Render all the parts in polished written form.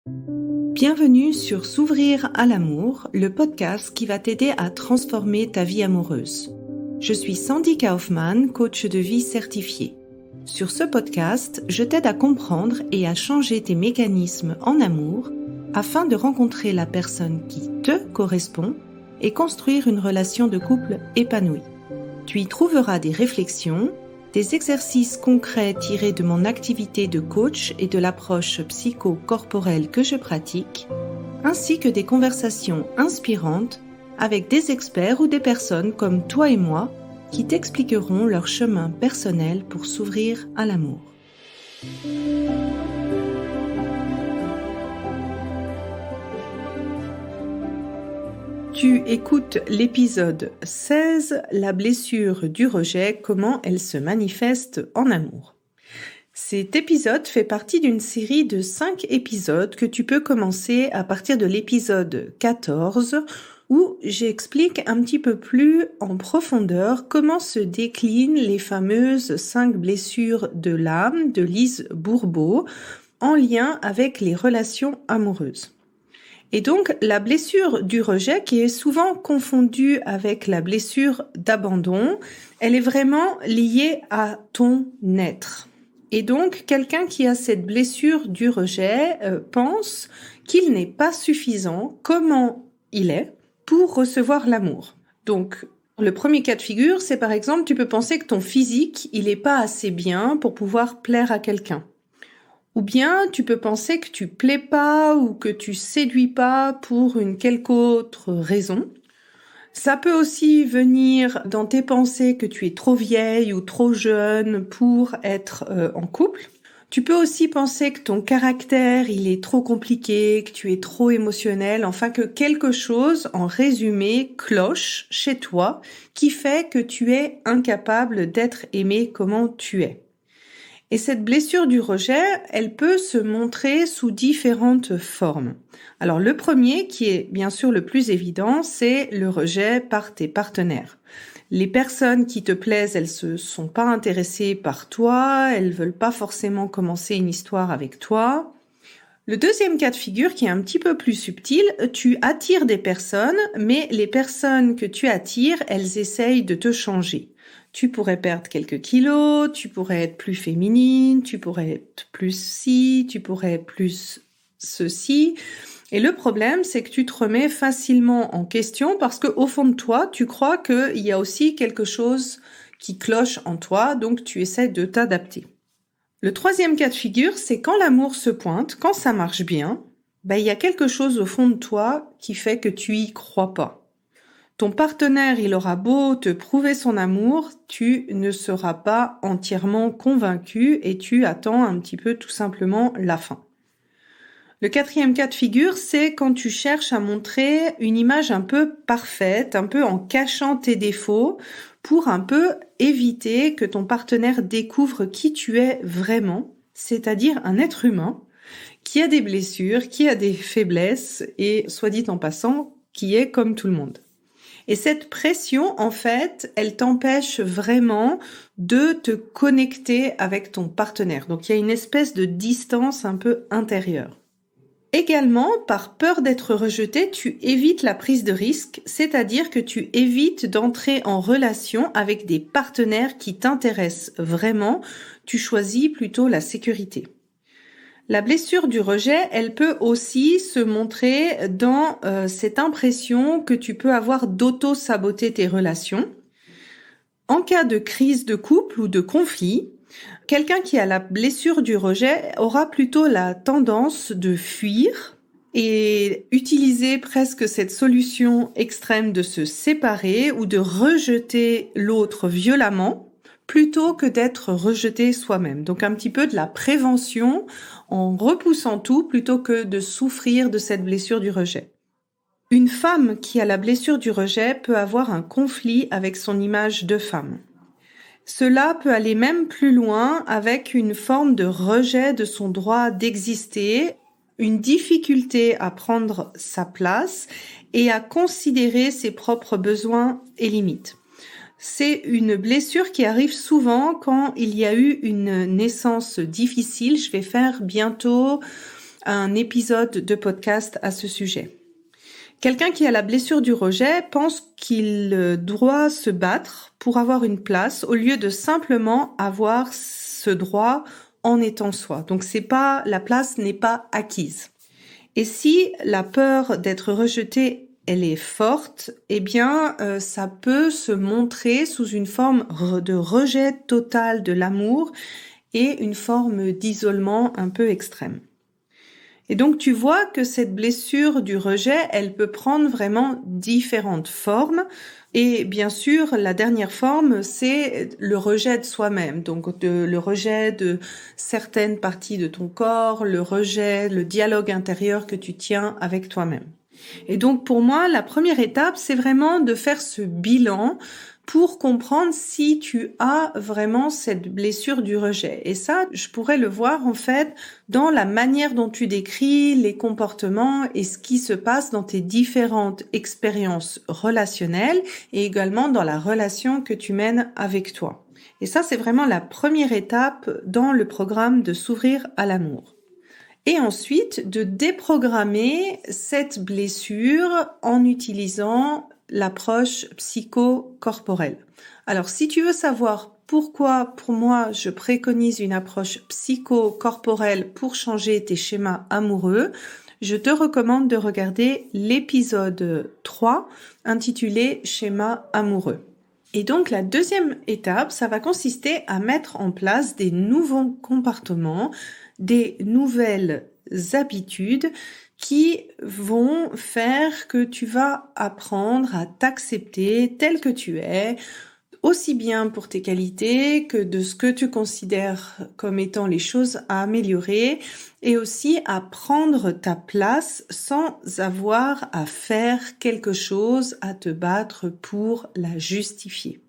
Bienvenue sur S'ouvrir à l'amour, le podcast qui va t'aider à transformer ta vie amoureuse. Je suis Sandy Kaufmann, coach de vie certifiée. Sur ce podcast, je t'aide à comprendre et à changer tes mécanismes en amour afin de rencontrer la personne qui te correspond et construire une relation de couple épanouie. Tu y trouveras des réflexions, des exercices concrets tirés de mon activité de coach et de l'approche psycho-corporelle que je pratique, ainsi que des conversations inspirantes avec des experts ou des personnes comme toi et moi qui t'expliqueront leur chemin personnel pour s'ouvrir à l'amour. Tu écoutes l'épisode 16, la blessure du rejet, comment elle se manifeste en amour. Cet épisode fait partie d'une série de 5 épisodes que tu peux commencer à partir de l'épisode 14 où j'explique un petit peu plus en profondeur comment se déclinent les fameuses 5 blessures de l'âme de Lise Bourbeau en lien avec les relations amoureuses. Et donc, la blessure du rejet, qui est souvent confondue avec la blessure d'abandon, elle est vraiment liée à ton être. Et donc, quelqu'un qui a cette blessure du rejet pense qu'il n'est pas suffisant, comment il est, pour recevoir l'amour. Donc, le premier cas de figure, c'est par exemple, tu peux penser que ton physique, il n'est pas assez bien pour pouvoir plaire à quelqu'un. Ou bien tu peux penser que tu plais pas ou que tu séduis pas pour une quelque autre raison. Ça peut aussi venir dans tes pensées que tu es trop vieille ou trop jeune pour être en couple. Tu peux aussi penser que ton caractère, il est trop compliqué, que tu es trop émotionnel, enfin que quelque chose, en résumé, cloche chez toi qui fait que tu es incapable d'être aimé comment tu es. Et cette blessure du rejet, elle peut se montrer sous différentes formes. Alors le premier, qui est bien sûr le plus évident, c'est le rejet par tes partenaires. Les personnes qui te plaisent, elles se sont pas intéressées par toi, elles veulent pas forcément commencer une histoire avec toi. Le deuxième cas de figure, qui est un petit peu plus subtil, tu attires des personnes, mais les personnes que tu attires, elles essayent de te changer. Tu pourrais perdre quelques kilos, tu pourrais être plus féminine, tu pourrais être plus ci, tu pourrais être plus ceci. Et le problème, c'est que tu te remets facilement en question parce que au fond de toi, tu crois qu'il y a aussi quelque chose qui cloche en toi, donc tu essaies de t'adapter. Le troisième cas de figure, c'est quand l'amour se pointe, quand ça marche bien, il y a quelque chose au fond de toi qui fait que tu y crois pas. Ton partenaire, il aura beau te prouver son amour, tu ne seras pas entièrement convaincu et tu attends un petit peu tout simplement la fin. Le quatrième cas de figure, c'est quand tu cherches à montrer une image un peu parfaite, un peu en cachant tes défauts, pour un peu éviter que ton partenaire découvre qui tu es vraiment, c'est-à-dire un être humain qui a des blessures, qui a des faiblesses et, soit dit en passant, qui est comme tout le monde. Et cette pression, en fait, elle t'empêche vraiment de te connecter avec ton partenaire. Donc, il y a une espèce de distance un peu intérieure. Également, par peur d'être rejeté, tu évites la prise de risque, c'est-à-dire que tu évites d'entrer en relation avec des partenaires qui t'intéressent vraiment. Tu choisis plutôt la sécurité. La blessure du rejet, elle peut aussi se montrer dans cette impression que tu peux avoir d'auto-saboter tes relations. En cas de crise de couple ou de conflit, quelqu'un qui a la blessure du rejet aura plutôt la tendance de fuir et utiliser presque cette solution extrême de se séparer ou de rejeter l'autre violemment plutôt que d'être rejeté soi-même. Donc un petit peu de la prévention en repoussant tout plutôt que de souffrir de cette blessure du rejet. Une femme qui a la blessure du rejet peut avoir un conflit avec son image de femme. Cela peut aller même plus loin avec une forme de rejet de son droit d'exister, une difficulté à prendre sa place et à considérer ses propres besoins et limites. C'est une blessure qui arrive souvent quand il y a eu une naissance difficile. Je vais faire bientôt un épisode de podcast à ce sujet. Quelqu'un qui a la blessure du rejet pense qu'il doit se battre pour avoir une place au lieu de simplement avoir ce droit en étant soi. Donc la place n'est pas acquise. Et si la peur d'être rejeté, elle est forte, eh bien, ça peut se montrer sous une forme de rejet total de l'amour et une forme d'isolement un peu extrême. Et donc, tu vois que cette blessure du rejet, elle peut prendre vraiment différentes formes. Et bien sûr, la dernière forme, c'est le rejet de soi-même. Donc, le rejet de certaines parties de ton corps, le dialogue intérieur que tu tiens avec toi-même. Et donc, pour moi, la première étape, c'est vraiment de faire ce bilan pour comprendre si tu as vraiment cette blessure du rejet. Et ça, je pourrais le voir en fait dans la manière dont tu décris les comportements et ce qui se passe dans tes différentes expériences relationnelles et également dans la relation que tu mènes avec toi. Et ça, c'est vraiment la première étape dans le programme de s'ouvrir à l'amour. Et ensuite, de déprogrammer cette blessure en utilisant l'approche psychocorporelle. Alors, si tu veux savoir pourquoi, pour moi, je préconise une approche psychocorporelle pour changer tes schémas amoureux, je te recommande de regarder l'épisode 3 intitulé « Schéma amoureux ». Et donc, la deuxième étape, ça va consister à mettre en place des nouveaux comportements, des nouvelles habitudes qui vont faire que tu vas apprendre à t'accepter tel que tu es, aussi bien pour tes qualités que de ce que tu considères comme étant les choses à améliorer, et aussi à prendre ta place sans avoir à faire quelque chose, à te battre pour la justifier.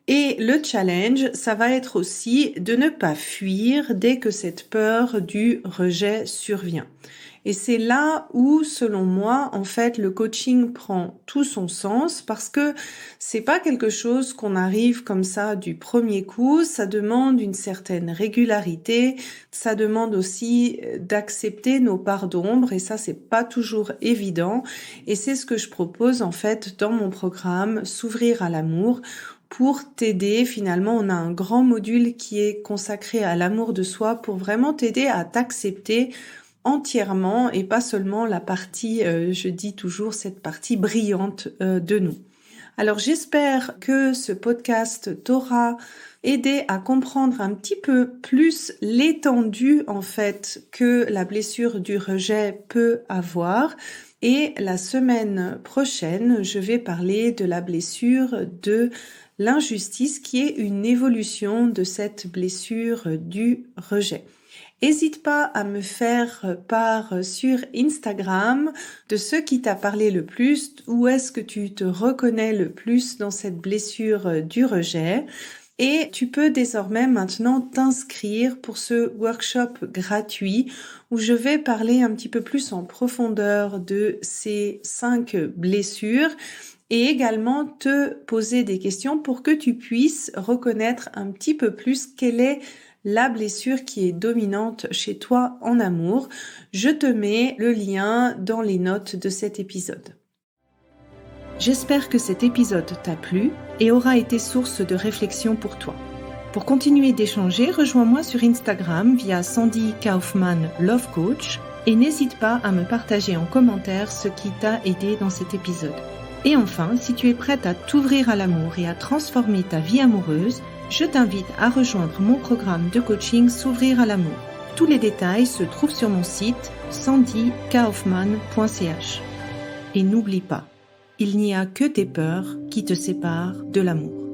Et le challenge, ça va être aussi de ne pas fuir dès que cette peur du rejet survient. Et c'est là où, selon moi, en fait, le coaching prend tout son sens parce que c'est pas quelque chose qu'on arrive comme ça du premier coup. Ça demande une certaine régularité. Ça demande aussi d'accepter nos parts d'ombre et ça, c'est pas toujours évident. Et c'est ce que je propose, en fait, dans mon programme S'ouvrir à l'amour. Pour t'aider, finalement, on a un grand module qui est consacré à l'amour de soi pour vraiment t'aider à t'accepter entièrement et pas seulement la partie, je dis toujours, cette partie brillante de nous. Alors j'espère que ce podcast t'aura aidé à comprendre un petit peu plus l'étendue en fait que la blessure du rejet peut avoir. Et la semaine prochaine, je vais parler de la blessure de l'injustice qui est une évolution de cette blessure du rejet. N'hésite pas à me faire part sur Instagram de ce qui t'a parlé le plus, où est-ce que tu te reconnais le plus dans cette blessure du rejet. Et tu peux désormais maintenant t'inscrire pour ce workshop gratuit où je vais parler un petit peu plus en profondeur de ces 5 blessures et également te poser des questions pour que tu puisses reconnaître un petit peu plus quelle est la blessure qui est dominante chez toi en amour. Je te mets le lien dans les notes de cet épisode. J'espère que cet épisode t'a plu et aura été source de réflexion pour toi. Pour continuer d'échanger, rejoins-moi sur Instagram via Sandy Kaufman Love Coach et n'hésite pas à me partager en commentaire ce qui t'a aidé dans cet épisode. Et enfin, si tu es prête à t'ouvrir à l'amour et à transformer ta vie amoureuse, je t'invite à rejoindre mon programme de coaching S'ouvrir à l'amour. Tous les détails se trouvent sur mon site sandykaufman.ch. Et n'oublie pas, il n'y a que tes peurs qui te séparent de l'amour.